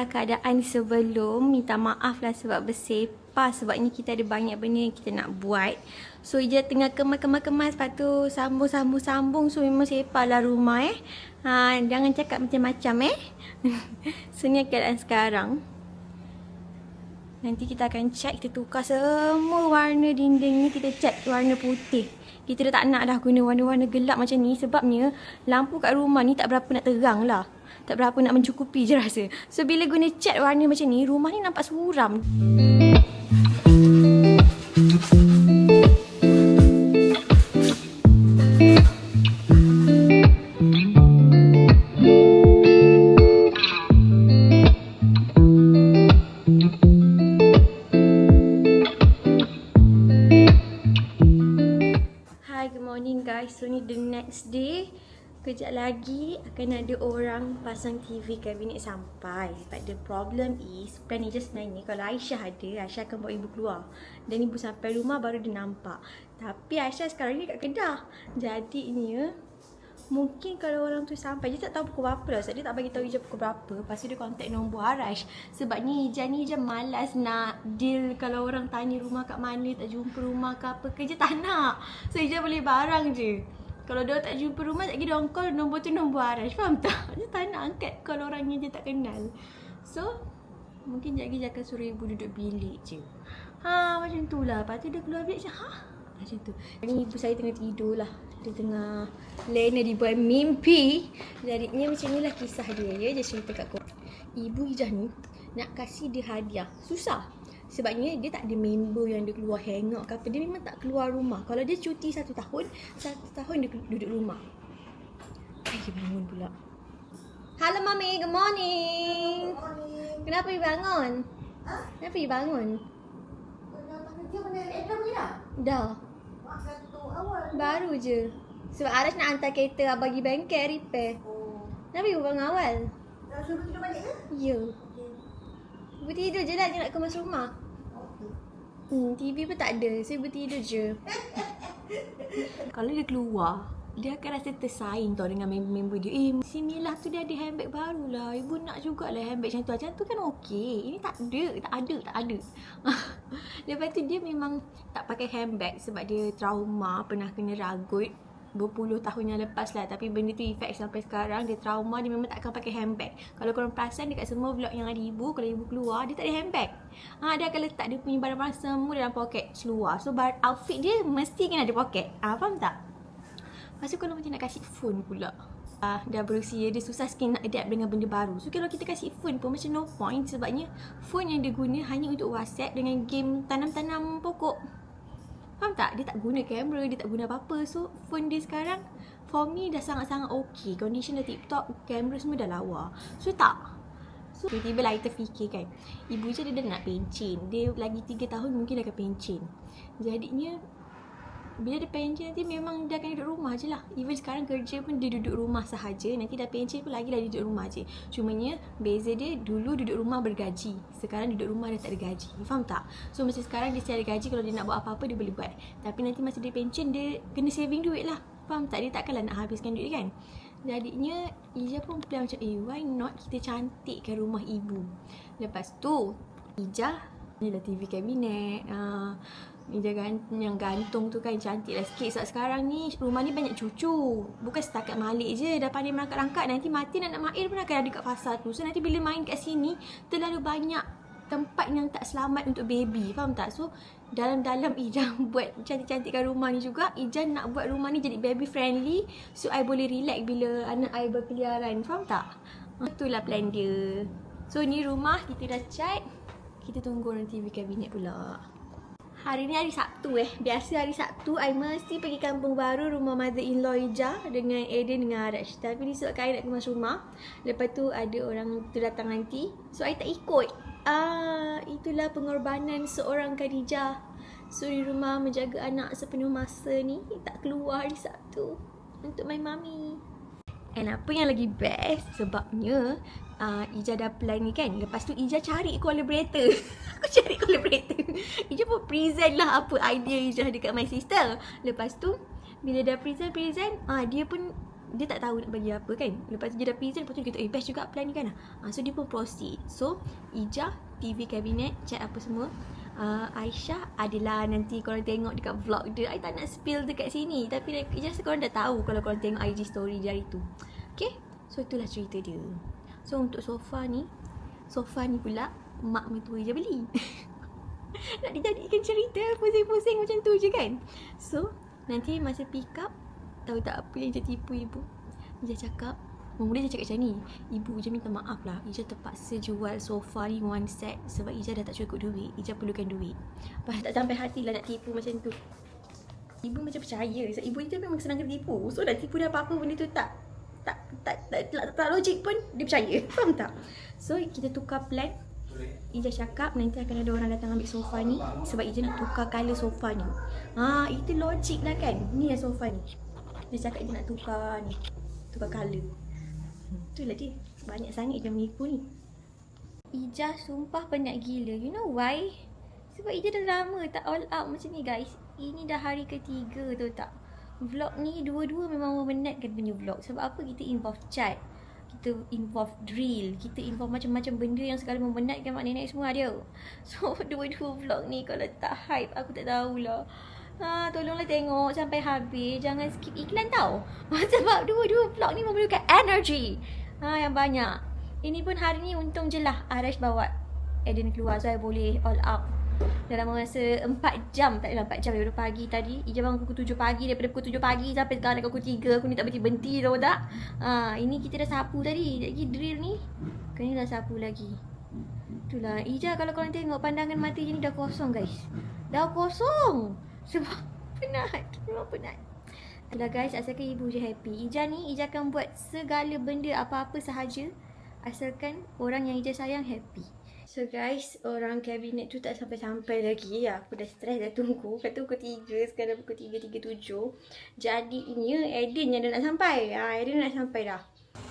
Keadaan sebelum, minta maaf lah sebab bersepah, sebabnya kita ada banyak benda yang kita nak buat. So Ija tengah kemas-kemas, lepas tu sambung. So memang sepah lah rumah jangan cakap macam-macam So ni keadaan sekarang. Nanti kita akan cat, kita tukar semua warna dinding ni, kita cat warna putih. Kita dah tak nak dah guna warna-warna gelap macam ni, sebabnya lampu kat rumah ni tak berapa nak terang lah. Tak berapa nak mencukupi je rasa. So bila guna cat warna macam ni, rumah ni nampak suram. Hi, good morning guys. So ni the next day. Kejap lagi akan ada orang pasang TV kabinet sampai. But the problem is, plan Ija sebenarnya kalau Aisyah ada, Aisyah akan bawa ibu keluar. Dan ibu sampai rumah baru dia nampak. Tapi Aisyah sekarang ni kat Kedah. Jadinya mungkin kalau orang tu sampai, dia tak tahu pukul berapa lah. Sebab dia tak bagi tahu Ija pukul berapa. Lepas tu dia contact nombor Arash. Sebabnya Ija malas nak deal kalau orang tanya rumah kat mana, tak jumpa rumah ke apa ke. Ija tak nak. So Ija boleh barang je. Kalau dia tak jumpa rumah, tak kira orang call, nombor tu nombor Arash. Faham tak? Dia tak nak angkat call orang yang dia tak kenal. So mungkin sekejap lagi dia akan suruh ibu duduk bilik je. Macam tu lah. Lepas tu dia keluar bilik je. Macam tu. Ni ibu saya tengah tidur lah. Dia tengah lena dibuat mimpi. Jadinya macam ni lah kisah dia. Dia cerita kat korang. Ibu Ijah ni nak kasih dia hadiah. Susah. Sebabnya dia tak ada member yang dia keluar hangout ke apa. Dia memang tak keluar rumah. Kalau dia cuti 1 tahun, 1 tahun dia duduk rumah. Dia bangun pula. Hello Mami, good morning. Good morning. Kenapa you bangun? Kenapa you bangun? Dia mana Edna pergi dah? Dah. Mak satu awal. Baru je. Sebab Arash nak hantar kereta abang pergi bengkel repair. Oh. Kenapa you bangun awal? Dah suruh tidur balik ke? Ya. Okey. Ibu tidur je lah, dia nak kemas rumah. Okey. TV pun tak ada, saya bertidur je. Kalau dia keluar, dia akan rasa tersaing tau dengan member-member dia. Si Milah tu dia ada handbag baru lah. Ibu nak jugalah handbag macam tu. Macam tu kan okey. Ini tak ada. Lepas tu dia memang tak pakai handbag sebab dia trauma, pernah kena ragut berpuluh tahun yang lepas lah. Tapi benda tu efek sampai sekarang. Dia trauma, dia memang tak akan pakai handbag. Kalau korang perasan dekat semua vlog yang ada ibu, kalau ibu keluar, dia tak ada handbag. Dia akan letak dia punya barang-barang semua dalam poket seluar. So outfit dia mesti kena ada poket. Faham tak? Lepas tu kalau macam nak kasih phone pula, dah berusia, dia susah sikit nak adapt dengan benda baru. So kalau kita kasih phone pun macam no point. Sebabnya phone yang dia guna hanya untuk WhatsApp dengan game tanam-tanam pokok. Faham tak? Dia tak guna kamera, dia tak guna apa-apa. So phone dia sekarang for me dah sangat-sangat okey. Condition dah tip-top, kamera semua dah lawa. So tak. So tiba-tiba lah kita fikir kan, ibu je dia dah nak pencen. Dia lagi 3 tahun mungkin akan pencen. Jadinya bila dia pencen nanti memang dia akan duduk rumah je lah. Even sekarang kerja pun dia duduk rumah sahaja. Nanti dah pencen pun lagi dah duduk rumah je. Cumanya beza dia, dulu duduk rumah bergaji, sekarang duduk rumah dah tak ada gaji. Faham tak? So masa sekarang dia still ada gaji, kalau dia nak buat apa-apa dia boleh buat. Tapi nanti masa dia pencen, dia kena saving duit lah. Faham tak? Dia takkanlah nak habiskan duit kan. Jadinya Ija pun plan macam, why not kita cantikkan rumah ibu. Lepas tu Ija ni lah TV kabinet. Ija yang gantung tu kan cantik lah sikit. Sebab sekarang ni rumah ni banyak cucu. Bukan setakat Malik je dah pandai merangkak-rangkak. Nanti Matin anak Mail pun akan ada kat fasa tu. So nanti bila main kat sini, terlalu banyak tempat yang tak selamat untuk baby. Faham tak? So dalam-dalam Ija buat cantik-cantikkan rumah ni juga, Ija nak buat rumah ni jadi baby friendly. So I boleh relax bila anak I berkeliaran. Faham tak? Itulah plan dia. So ni rumah kita dah cat. Kita tunggu orang TV kabinet pula. Hari ni hari Sabtu Biasa hari Sabtu I mesti pergi kampung baru rumah mother-in-law Ija dengan Aiden dengan Arash. Tapi disebabkan I nak kemas rumah, lepas tu ada orang tu datang nanti, so I tak ikut. Itulah pengorbanan seorang Khadijah. So di rumah menjaga anak sepenuh masa ni, tak keluar hari Sabtu untuk my mummy. And apa yang lagi best, sebabnya Ija dah plan ni kan. Lepas tu Ija cari collaborator. Aku cari collaborator. Ija pun present lah apa idea Ija dekat my sister. Lepas tu bila dah present dia pun dia tak tahu nak bagi apa kan. Lepas tu dia dah present, lepas tu dia kata best juga plan ni kan. So dia pun proceed. So Ijah TV cabinet, cat apa semua. Aisyah adalah nanti korang tengok dekat vlog dia. I tak nak spill dekat sini, tapi Ijah rasa korang dah tahu kalau korang tengok IG story dia hari tu. Okay, so itulah cerita dia. So untuk sofa ni pula mak mertua Ijah beli. Nak dijadikan cerita pusing-pusing macam tu je kan. So nanti masa pick up, tahu tak apa yang Ijah tipu ibu? Ijah cakap, mula Ijah cakap macam ni, ibu Ijah minta maaf lah, Ijah terpaksa jual sofa ni one set sebab Ijah dah tak cukup duit, Ijah perlukan duit. Lepas tak sampai hati lah nak tipu macam tu. Ibu macam percaya, sebab ibu Ijah memang senang kena tipu. So dah tipu dia apa-apa benda tu tak logik pun dia percaya. Faham tak? So kita tukar plan. Ijah cakap nanti akan ada orang datang ambil sofa ni sebab Ijah nak tukar colour sofa ni. Itu logik lah kan. Ni lah sofa ni. Dia cakap dia nak tukar ni, tukar colour. Itulah dia. Banyak sangat Ijah menipu ni. Ijah sumpah penat gila. You know why? Sebab Ijah dah lama tak all out macam ni guys. Ini dah hari ketiga tu tak. Vlog ni dua-dua memang memenatkan punya vlog. Sebab apa? Kita involve chat, kita involve drill, kita involve macam-macam benda yang segala memenatkan mak nenek semua ada. So dua-dua vlog ni kalau tak hype aku tak tahulah. Tolonglah tengok sampai habis. Jangan skip iklan tau. Sebab dua-dua vlog ni memerlukan energy yang banyak. Ini pun hari ni untung je lah Arash bawa Eden keluar, so I boleh all out dalam masa 4 jam. Tak adalah 4 jam daripada pagi tadi. Ijah bangun pukul 7 pagi. Daripada pukul 7 pagi sampai sekarang dekat pukul 3. Aku ni tak berhenti tahu tak. Ini kita dah sapu tadi. Lagi drill ni kena dah sapu lagi. Itulah Ijah, kalau korang tengok pandangan mata je ni dah kosong guys. Dah kosong. Sebab penat. Memang penat. Itulah guys, asalkan ibu je happy. Ijah ni, Ijah akan buat segala benda apa-apa sahaja asalkan orang yang Ijah sayang happy. So guys, orang kabinet tu tak sampai-sampai lagi. Aku dah stres dah tunggu. Kata pukul 3, sekarang pukul 3.37. Jadinya Eden yang dah nak sampai. Eden nak sampai dah.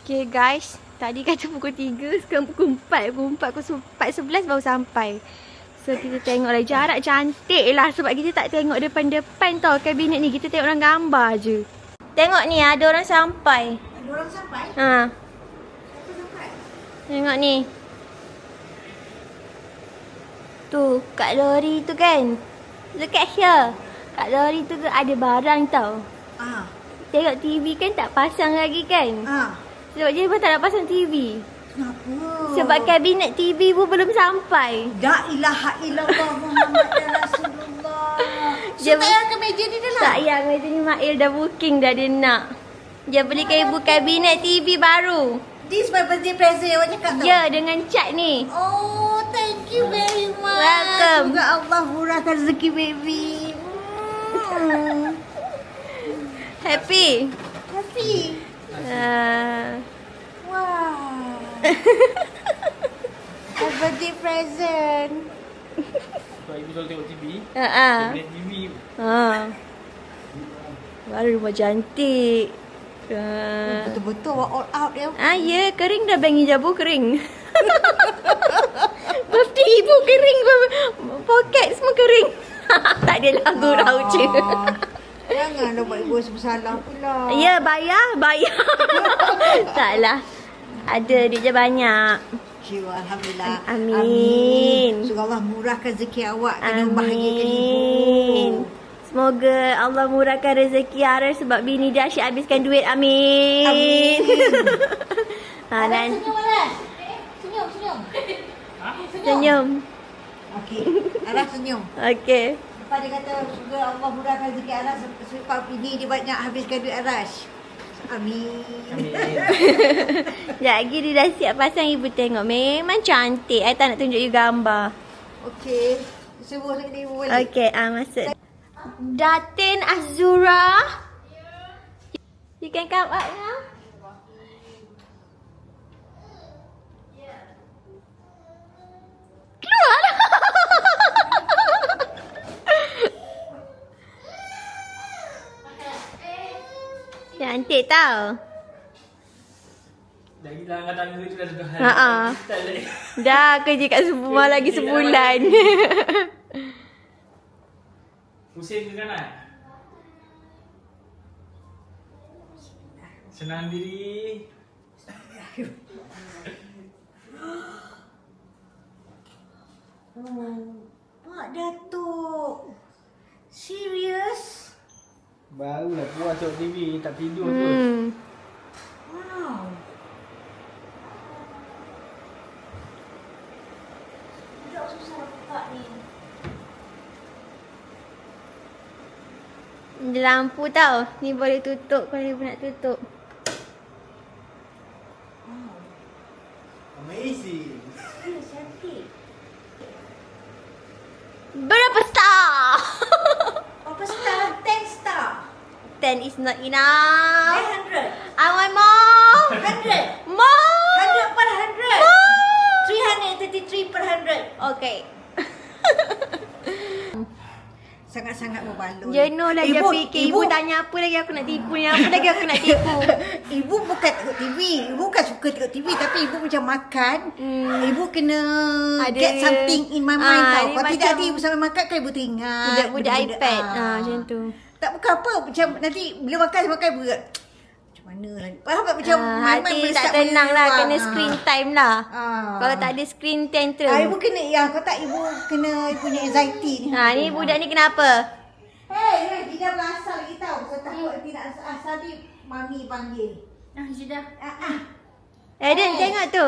Okay guys, tadi kata pukul 3, sekarang pukul 4. Pukul 4.11 baru sampai. So kita tengok lah. Jarak cantik lah sebab kita tak tengok depan-depan tau kabinet ni. Kita tengok orang gambar je. Tengok ni, ada orang sampai. Ada orang sampai? Siapa sampai? Tengok ni. Tu, kat lori tu kan. Look at here. Kat lori tu ada barang tau. Tengok TV kan tak pasang lagi kan. Sebab dia pun tak nak pasang TV. Kenapa? Sebab kabinet TV pun belum sampai. La ilaha illallah Muhammad Rasulullah. So Dia tak payah ke meja ni dah lah? Tak payah, meja ni Mail dah booking dah dia nak. Dia belikan ibu kabinet TV baru. This my birthday present awak cakap tau? Ya, dengan cat ni. Oh, thank you very much. Welcome. Semoga Allah murahkan rezeki baby. Happy? Happy. Wow. A birthday present. Kalau ibu selalu tengok TV, Haa. kabinet TV. Baru rumah cantik. Betul-betul awak all out dia. Ya, kering dah bangi jabu kering. Birthday ibu kering. Poket semua kering. Tak adalah gurau je. Janganlah buat ibu bersalah pula. Ya, bayar. Taklah. Ada duit je banyak. Jiwa, Alhamdulillah. Amin. Semoga Allah murahkan rezeki awak. Kena Amin. bahagiakan ibu. Semoga Allah murahkan rezeki Arash sebab bini dia asyik habiskan duit. Amin. Aras, senyum Aras. Senyum. Senyum. Okey. Aras senyum. Okey. Lepas dia kata, semoga Allah murahkan rezeki Aras sebab ini dia banyak habiskan duit Aras. Amin. Sekejap lagi dia dah siap pasang, ibu tengok. Memang cantik. I tak nak tunjuk you gambar. Okey. Suruh sekali ibu balik. Okey, masuk. Datin Azura. You can come up now. Keluar. Cantik tau. Dah hilang angkat tangga tu dah sudah. Tak lagi. Dah kerja kat rumah lagi sebulan. Pusing ke kanan? Senang diri. Pak Datuk. Serius? Barulah puas tengok TV, tak tidur tu. Wow. Tidak susah buka ni. Ada lampu tau. Ni boleh tutup kalau ibu nak tutup. Wow. Amazing. Serius cantik. Berapa star? Berapa star? 10 star. 10 is not enough. 100. I want more. 100. More. 100 per 100. 333 per 100. Okay. Sangat-sangat membaloi. Jenuh lah dia fikir. Ibu tanya apa lagi aku nak tipu ni. Apa lagi aku nak tipu. Ibu bukan tengok TV. Ibu bukan suka tengok TV. Tapi ibu macam makan. Ibu kena Ada- get something in my mind tau. ni Kalau tidak macam nanti ibu sambil makan kan ibu teringat. Budak-budak benda-benda, iPad. Macam tu. Tak bukan apa. Macam nanti bila makan ibu macam mana lah. Faham tak? Macam Hati boleh tak start tenang lah. meluang. Kena screen time lah. Ah. Kalau tak ada screen tantrum. Ibu kena, kalau tak ibu kena punya anxiety ni. Ni budak ni kenapa? Hei, Jidah belasal lagi tau. Pasal takut nanti nak asal ni mami panggil. Jidah. Hey. Tengok tu.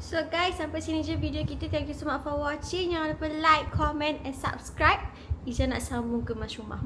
So guys, sampai sini je video kita. Thank you so much for watching. Jangan lupa like, comment and subscribe. Ija nak sambung ke Mas Rumah.